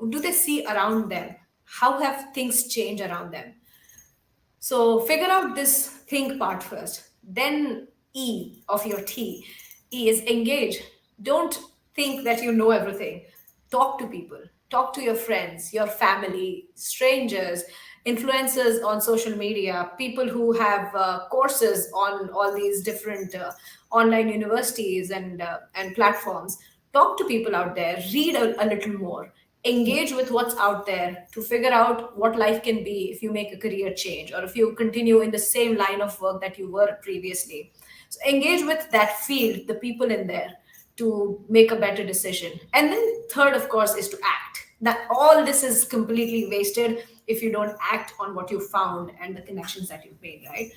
do they see around them? How have things changed around them? So figure out this think part first. Then E of your T. E is engage. Don't think that you know everything. Talk to people. Talk to your friends, your family, strangers, influencers on social media, people who have courses on all these different online universities and platforms. Talk to people out there. Read a little more, engage with what's out there to figure out what life can be if you make a career change or if you continue in the same line of work that you were previously. So engage with that field, the people in there, to make a better decision. And then third, of course, is to act. That all this is completely wasted if you don't act on what you found and the connections that you've made, right?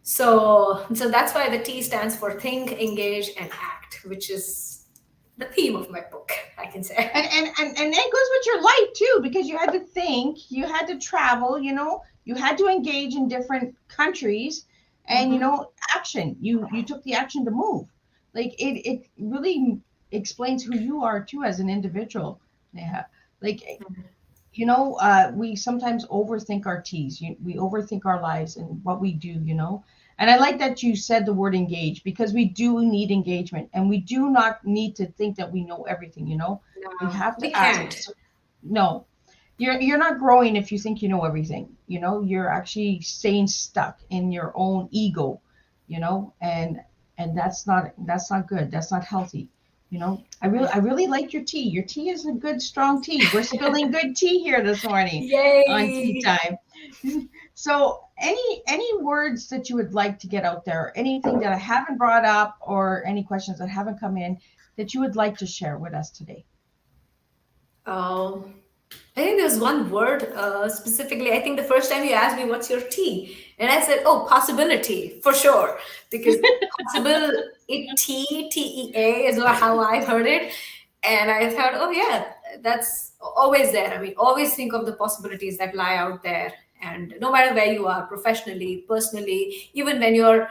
So that's why the T stands for think, engage, and act, which is the theme of my book, I can say. And that goes with your life too, because you had to think, you had to travel, you had to engage in different countries, and Hmm. action. You took the action to move. Like it really explains who you are too as an individual. Yeah. Like we sometimes overthink our T's. We overthink our lives and what we do. And I like that you said the word engage, because we do need engagement, and we do not need to think that we know everything. We No, have we to ask. can't. No, you're not growing if you think you know everything. You're actually staying stuck in your own ego. And that's not good. That's not healthy. I really like your tea. Your tea is a good strong tea. We're spilling good tea here this morning on Tea Yay! Time. So any words that you would like to get out there, anything that I haven't brought up, or any questions that haven't come in that you would like to share with us today? Um, I think there's one word specifically. I think the first time you asked me, "What's your T?" and I said, "Oh, possibility for sure," because possible Tea is how I heard it, and I thought, "Oh yeah, that's always there." I mean, always think of the possibilities that lie out there, and no matter where you are, professionally, personally, even when you're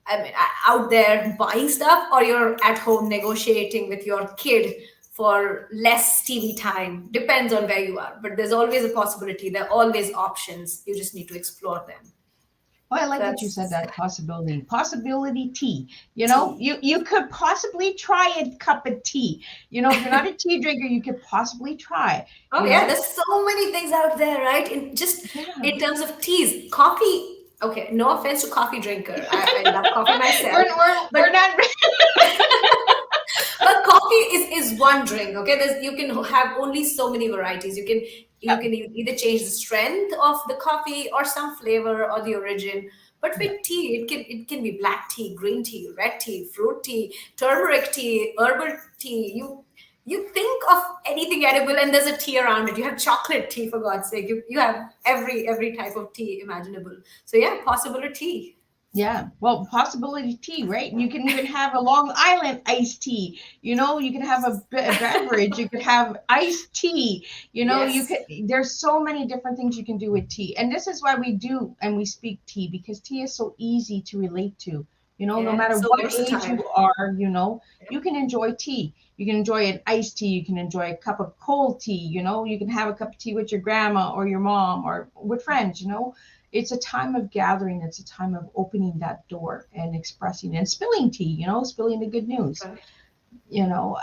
I mean, out there buying stuff, or you're at home negotiating with your kid for less TV time. Depends on where you are, but there's always a possibility. There are always options. You just need to explore them. Oh, I like that you said That's that possibility. Possibility tea. tea. You could possibly try a cup of tea. If you're not a tea drinker, you could possibly try. Oh yeah, there's so many things out there, right? Yeah. In terms of teas, coffee. Okay, no offense to coffee drinker. I love coffee myself, but We're not. but coffee is one drink. Okay, you can have only so many varieties. You can either change the strength of the coffee or some flavor or the origin. But Yeah. with tea, it can be black tea, green tea, red tea, fruit tea, turmeric tea, herbal tea. You think of anything edible, and there's a tea around it. You have chocolate tea, for God's sake. You have every type of tea imaginable. So yeah, possibility. Yeah, well, possibility tea, right? You can even have a Long Island iced tea. You can have a beverage. You could have iced tea. You Yes. could. There's so many different things you can do with tea, and this is why we do and we speak tea, because tea is so easy to relate to. No Yeah. matter So what age versatile. you are, you can enjoy tea. You can enjoy an iced tea. You can enjoy a cup of cold tea. You can have a cup of tea with your grandma or your mom or with friends. It's a time of gathering. It's a time of opening that door and expressing and spilling tea, spilling the good news, Right.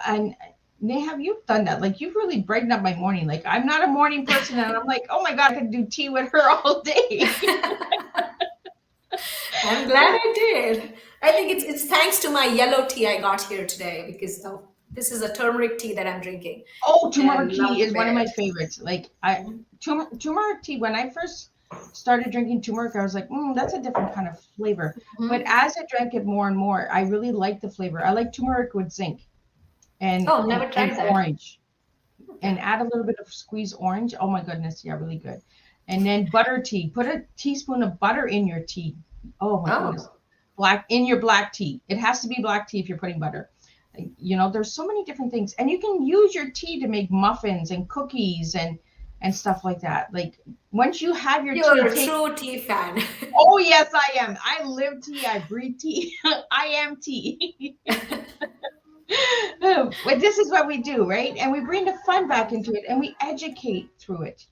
and Neha, you've done that. Like, you've really brightened up my morning. Like, I'm not a morning person, and I'm like, oh my God, I could do tea with her all day. I'm glad I did. I think it's thanks to my yellow tea I got here today, because this is a turmeric tea that I'm drinking, Oh, and I turmeric tea love is one of my it. favorites. Like, Mhm. turmeric tea, when I first started drinking turmeric, I was like, that's a different kind of flavor. But Mhm. as I drank it more and more, I really like the flavor. I like turmeric with zinc and Oh, and, never and tried that. orange. And Okay. add a little bit of squeezed orange. Oh my goodness, yeah, really good. And then butter tea. Put a teaspoon of butter in your tea. Oh my goodness. Oh, Your black tea. It has to be black tea if you're putting butter. There's so many different things. And you can use your tea to make muffins and cookies and stuff like that. Like, once you have your tea, you're a take. true tea fan. Oh yes, I am. I live tea. I breathe tea. I am tea. But this is what we do, right? And we bring the fun back into it, and we educate through it.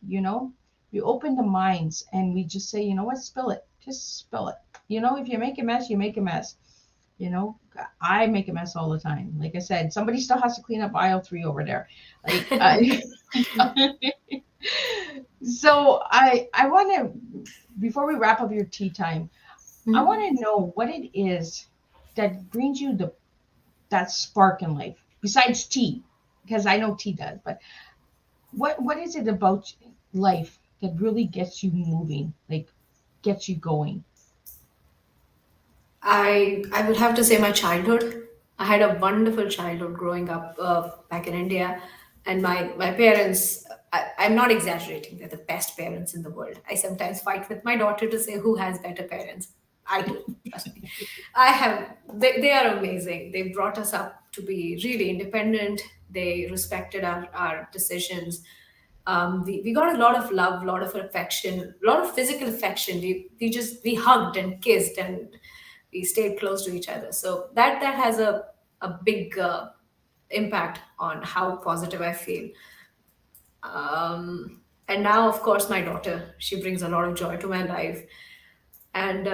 We open the minds, and we just say, you know what, spill it. Just spill it. If you make a mess, you make a mess. You know, I make a mess all the time. Like I said, somebody still has to clean up aisle 3 over there. Like, so I want to, before we wrap up your tea time, I want Mhm. to know what it is that brings you that spark in life besides tea, because I know tea does. But what is it about life that really gets you moving, like gets you going? I would have to say my childhood. I had a wonderful childhood growing up back in India, and my parents. I'm not exaggerating. They're the best parents in the world. I sometimes fight with my daughter to say who has better parents. I do. Trust me. I have. They are amazing. They brought us up to be really independent. They respected our decisions. We got a lot of love, a lot of affection, a lot of physical affection. We hugged and kissed, and we stayed close to each other. So that has a big impact on how positive I feel. And now, of course, my daughter, she brings a lot of joy to my life. And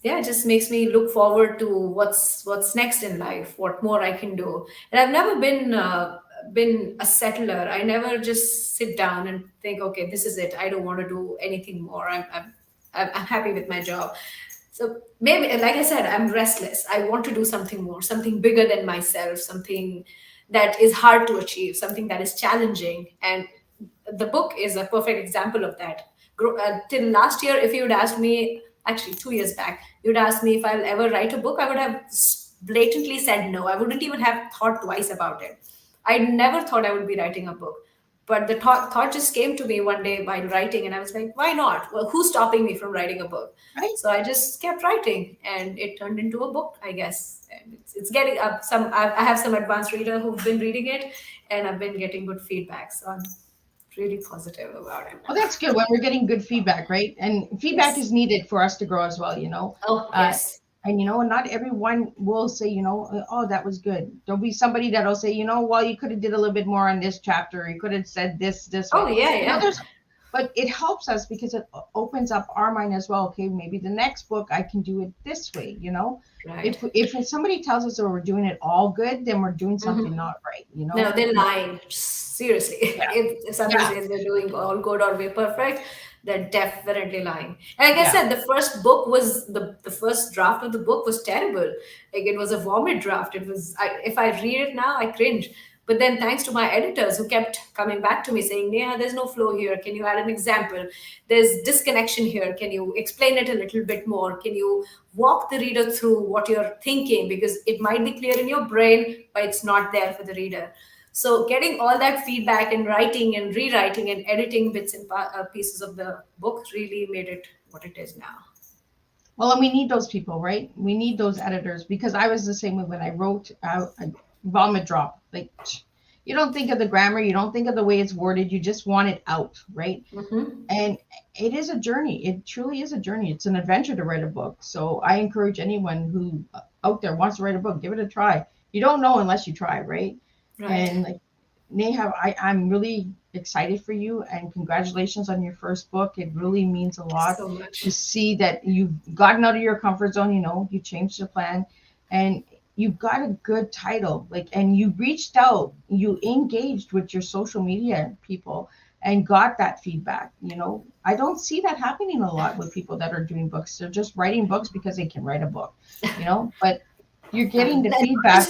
yeah, it just makes me look forward to what's next in life, what more I can do. And I've never been a settler. I never just sit down and think, okay, this is it, I don't want to do anything more. I'm happy with my job. So maybe, like I said, I'm restless. I want to do something more, something bigger than myself, something that is hard to achieve, something that is challenging. And the book is a perfect example of that. Till last year, if you would ask me, actually 2 years back, you'd ask me if I'll ever write a book, I would have blatantly said no. I wouldn't even have thought twice about it. I never thought I would be writing a book. But the thought just came to me one day while writing, and I was like, why not? Well, who's stopping me from writing a book? Right. So I just kept writing, and it turned into a book, I guess. And it's getting up some. I have some advanced reader who've been reading it, and I've been getting good feedback. So I'm really positive about it. Well, that's good when we're getting good feedback, right? And feedback is needed for us to grow as well, Oh, yes. And not everyone will say, oh, that was good. There'll be somebody that'll say, well, you could have did a little bit more on this chapter. You could have said this way. Oh, yeah. But it helps us because it opens up our mind as well. Okay, maybe the next book I can do it this way. Right. If somebody tells us that we're doing it all good, then we're doing something not right. No, they're lying. Seriously. Yeah. If somebody says they're doing all good or we're perfect, they're definitely lying. And like I said, the first book was the first draft of the book was terrible. Like, it was a vomit draft. It was, if I read it now, I cringe. But then, thanks to my editors who kept coming back to me saying, Neha, there's no flow here. Can you add an example? There's disconnection here. Can you explain it a little bit more? Can you walk the reader through what you're thinking? Because it might be clear in your brain, but it's not there for the reader. So getting all that feedback and writing and rewriting and editing bits and pieces of the book really made it what it is now. Well, and we need those people, right? We need those editors, because I was the same way when I wrote a vomit drop. Like, you don't think of the grammar, you don't think of the way it's worded, you just want it out, right? And it is a journey. It truly is a journey. It's an adventure to write a book. So I encourage anyone who out there wants to write a book, give it a try. You don't know unless you try, right? And like, Neha, I'm really excited for you, and congratulations on your first book. It really means a lot so much to see that you've gotten out of your comfort zone. You changed the plan, and you've got a good title. Like, and you reached out, you engaged with your social media people and got that feedback. I don't see that happening a lot with people that are doing books. They're just writing books because they can write a book, but you're getting the feedback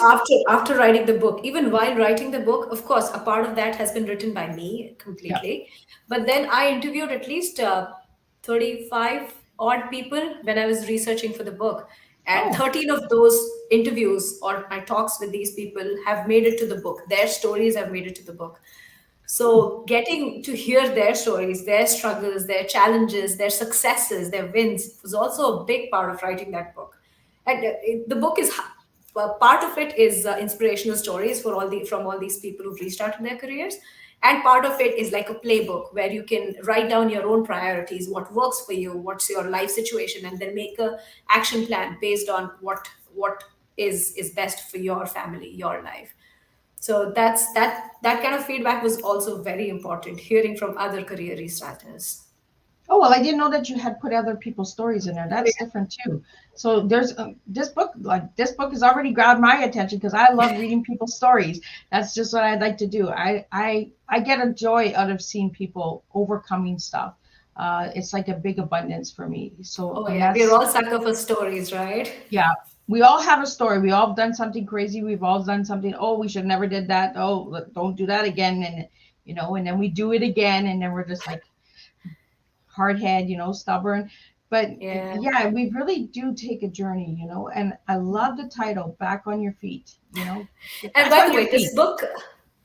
after writing the book. Even while writing the book, of course, a part of that has been written by me completely. But then I interviewed at least 35 odd people when I was researching for the book. And 13 of those interviews or my talks with these people have made it to the book. Their stories have made it to the book. So getting to hear their stories, their struggles, their challenges, their successes, their wins was also a big part of writing that book. And the book is part of it is inspirational stories from all these people who've restarted their careers, and part of it is like a playbook where you can write down your own priorities, what works for you, what's your life situation, and then make a action plan based on what is best for your family, your life. So that kind of feedback was also very important, hearing from other career restarters. Oh, well, I didn't know that you had put other people's stories in there. That's different too. So there's this book has already grabbed my attention because I love reading people's stories. That's just what I'd like to do. I get a joy out of seeing people overcoming stuff. It's like a big abundance for me. So we're all sucker for stories, right? Yeah. We all have a story. We all done something crazy. We've all done something. Oh, we should never did that. Oh, don't do that again. And and then we do it again, and then we're just like hard head, stubborn. But yeah, we really do take a journey, and I love the title, Back on Your Feet, And by the way, this book,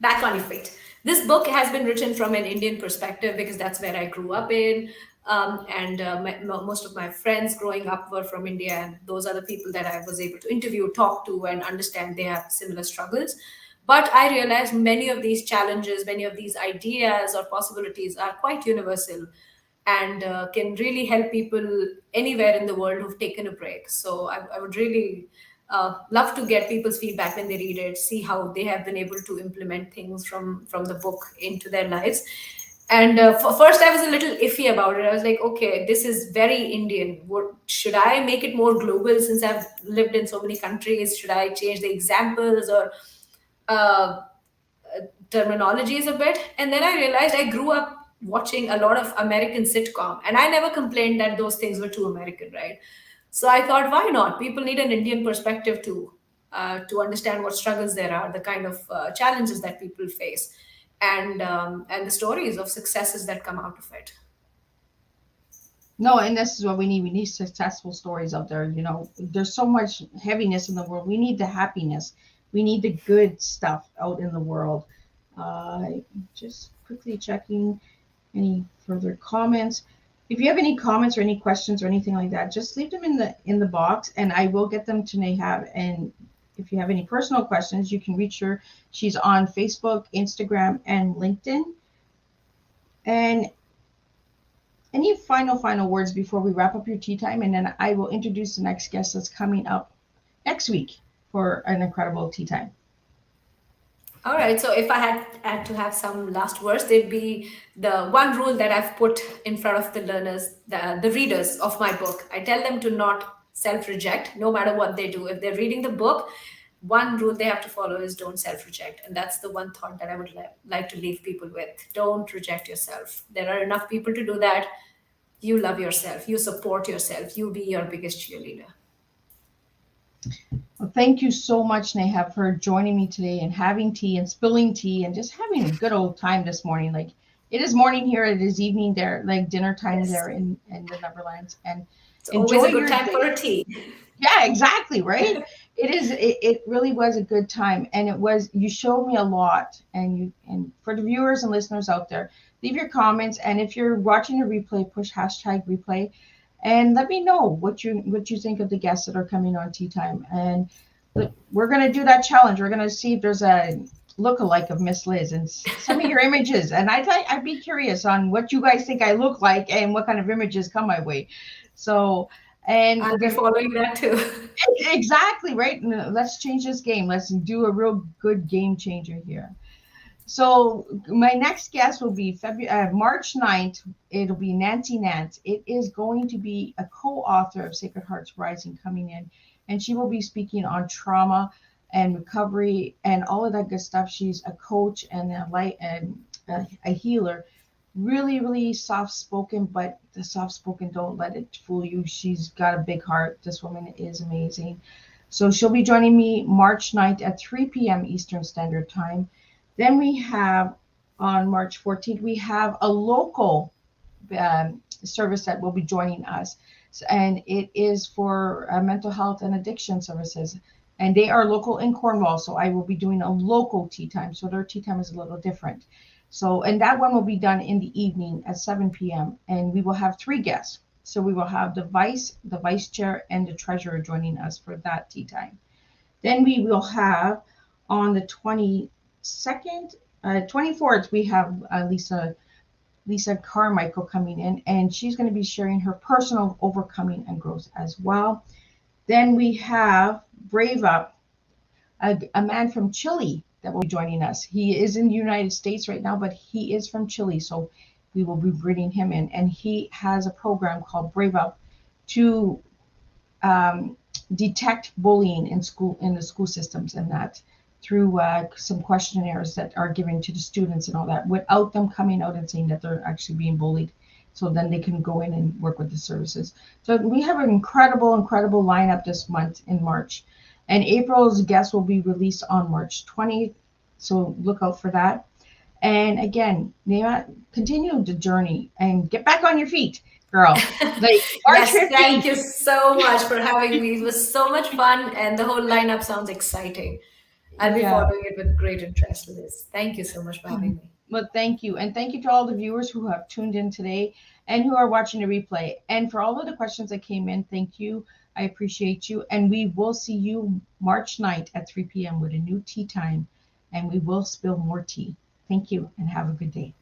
Back on Your Feet, this book has been written from an Indian perspective because that's where I grew up in. And most of my friends growing up were from India, and those are the people that I was able to interview, talk to, and understand they have similar struggles. But I realized many of these challenges, many of these ideas or possibilities are quite universal, and can really help people anywhere in the world who've taken a break. So I would really love to get people's feedback when they read it, see how they have been able to implement things from the book into their lives. And first, I was a little iffy about it. I was like, okay, this is very Indian. What should I make it more global since I've lived in so many countries? Should I change the examples or uh, terminologies a bit? And then I realized I grew up watching a lot of American sitcom, and I never complained that those things were too American, right? So I thought, why not? People need an Indian perspective too, to understand what struggles there are, the kind of challenges that people face, and the stories of successes that come out of it. No, and this is what we need. We need successful stories out there. There's so much heaviness in the world. We need the happiness. We need the good stuff out in the world. Just quickly checking any further comments. If you have any comments or any questions or anything like that, just leave them in the box, and I will get them to Nehab. And if you have any personal questions, you can reach her. She's on Facebook, Instagram, and LinkedIn. And any final words before we wrap up your tea time, and then I will introduce the next guest that's coming up next week for an incredible tea time. All right. So if I had to have some last words, they'd be the one rule that I've put in front of the learners, the readers of my book. I tell them to not self-reject, no matter what they do. If they're reading the book, one rule they have to follow is don't self-reject. And that's the one thought that I would like to leave people with. Don't reject yourself. There are enough people to do that. You love yourself. You support yourself. You be your biggest cheerleader. Well, thank you so much, Neha, for joining me today and having tea and spilling tea and just having a good old time this morning. Like, it is morning here, it is evening there, like dinner time. Yes. There in the Netherlands. And it's always a good time for a tea. Yeah, exactly, right? It really was a good time. And you showed me a lot. And for the viewers and listeners out there, leave your comments. And if you're watching a replay, push #replay. And let me know what you think of the guests that are coming on Tea Time. And we're going to do that challenge. We're going to see if there's a look-alike of Miss Liz and send me your images. And I'd be curious on what you guys think I look like and what kind of images come my way. So, and I'll be following that too. Exactly, right? Let's change this game. Let's do a real good game changer here. So my next guest will be March 9th. It'll be Nancy Nance. It is going to be a co-author of Sacred Hearts Rising coming in, and she will be speaking on trauma and recovery and all of that good stuff. She's a coach and a healer. Really, really soft-spoken, but the soft-spoken, don't let it fool you. She's got a big heart. This woman is amazing. So she'll be joining me March 9th at 3 p.m. Eastern Standard Time. Then we have, on March 14th, we have a local service that will be joining us. And it is for mental health and addiction services. And they are local in Cornwall. So I will be doing a local tea time. So their tea time is a little different. So, and that one will be done in the evening at 7 p.m. And we will have 3 guests. So we will have the vice chair, and the treasurer joining us for that tea time. Then we will have on the 24th, we have Lisa Carmichael coming in, and she's going to be sharing her personal overcoming and growth as well. Then we have Brave Up, a man from Chile that will be joining us. He is in the United States right now, but he is from Chile, so we will be bringing him in. And he has a program called Brave Up to detect bullying in the school systems, and that through some questionnaires that are given to the students and all that, without them coming out and saying that they're actually being bullied. So then they can go in and work with the services. So we have an incredible lineup this month in March. And April's guest will be released on March 20th. So look out for that. And again, Neha, continue the journey and get back on your feet, girl. Like, yes, thank you so much for having me. It was so much fun, and the whole lineup sounds exciting. I'll be following it with great interest, Liz. Thank you so much for having me. Well, thank you. And thank you to all the viewers who have tuned in today. and who are watching the replay. And for all of the questions that came in, thank you. I appreciate you. And we will see you March 9th at 3 p.m. with a new tea time, and we will spill more tea. Thank you and have a good day.